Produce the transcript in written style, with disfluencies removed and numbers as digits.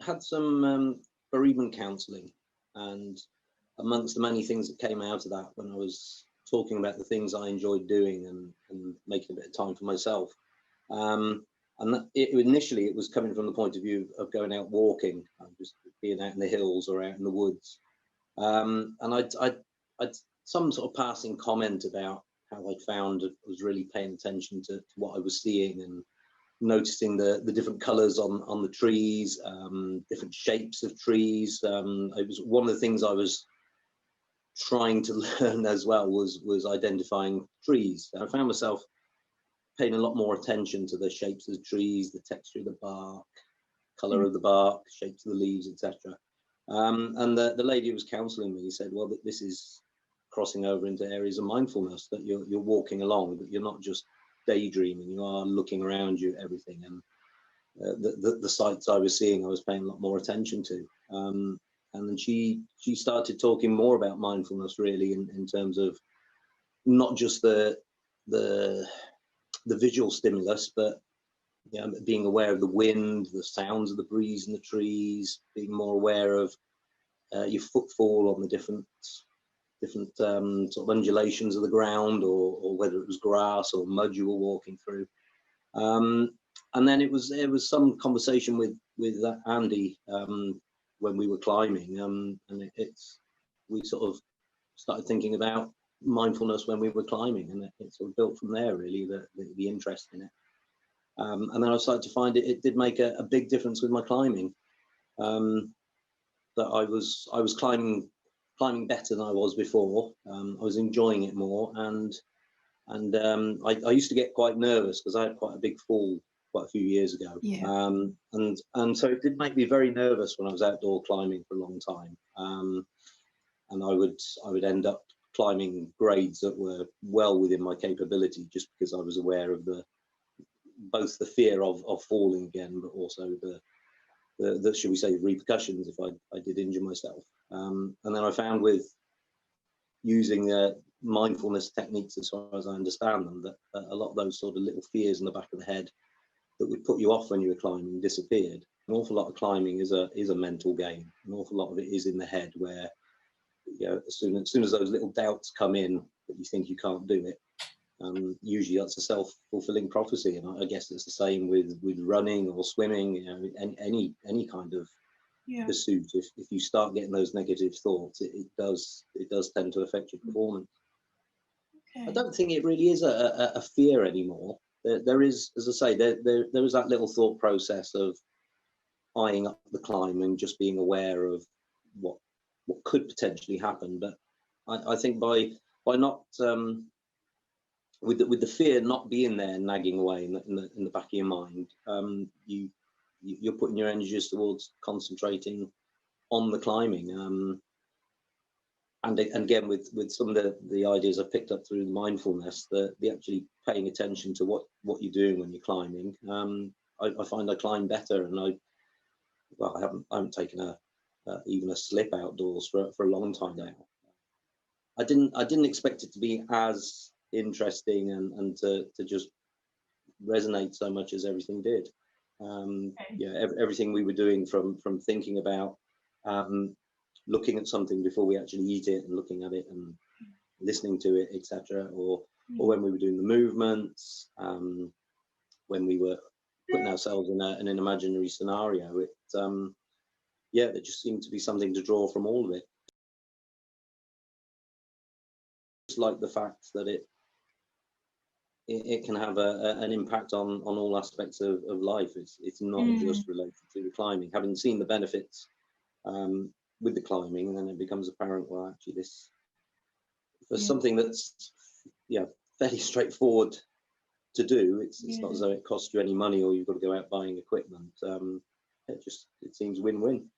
had some bereavement counselling, and amongst the many things that came out of that, when I was talking about the things I enjoyed doing and making a bit of time for myself, and initially it was coming from the point of view of going out walking, just being out in the hills or out in the woods, and I'd some sort of passing comment about how I'd found I was really paying attention to what I was seeing and noticing the different colours on the trees, different shapes of trees. It was one of the things I was trying to learn as well was identifying trees. And I found myself paying a lot more attention to the shapes of the trees, the texture of the bark, colour of the bark, shapes of the leaves, etc. And the lady who was counselling me said, well, this is crossing over into areas of mindfulness, that you're walking along, that you're not just daydreaming, you are looking around you at everything. And the sights I was seeing, I was paying a lot more attention to. And then she started talking more about mindfulness, really, in terms of not just the visual stimulus, but being aware of the wind, the sounds of the breeze in the trees, being more aware of your footfall on the different sort of undulations of the ground, or whether it was grass or mud you were walking through. And then it was some conversation with Andy when we were climbing, and we sort of started thinking about mindfulness when we were climbing, and it sort of built from there, really, the interest in it. And then I started to find it did make a big difference with my climbing. That I was climbing better than I was before. I was enjoying it more, and I used to get quite nervous because I had quite a big fall quite a few years ago. Yeah. And so it did make me very nervous when I was outdoor climbing for a long time. And I would end up climbing grades that were well within my capability, just because I was aware of both the fear of falling again, but also the should we say, repercussions if I did injure myself. And then I found, with using mindfulness techniques, as far as I understand them, that a lot of those sort of little fears in the back of the head that would put you off when you were climbing disappeared. An awful lot of climbing is a mental game. An awful lot of it is in the head, where as soon as those little doubts come in that you think you can't do it, usually that's a self-fulfilling prophecy. And I guess it's the same with running or swimming, any kind of pursuit. If you start getting those negative thoughts, it does tend to affect your performance. Okay. I don't think it really is a fear anymore. There is, as I say, there is that little thought process of eyeing up the climb and just being aware of what could potentially happen. But I think by not with the fear not being there nagging away in the back of your mind, you're putting your energies towards concentrating on the climbing. And again, with some of the ideas I picked up through the mindfulness, the actually paying attention to what you're doing when you're climbing, I find I climb better. And I haven't taken even a slip outdoors for a long time now. I didn't expect it to be as interesting and to just resonate so much as everything did. Everything we were doing, from thinking about looking at something before we actually eat it, and looking at it and listening to it, etc., or when we were doing the movements, when we were putting ourselves in an imaginary scenario, there just seemed to be something to draw from all of it. Just like the fact that it can have an impact on all aspects of life. It's not just related to the climbing. Having seen the benefits with the climbing, and then it becomes apparent, well, actually this for something that's fairly straightforward to do. It's not as though it costs you any money or you've got to go out buying equipment. It seems win-win.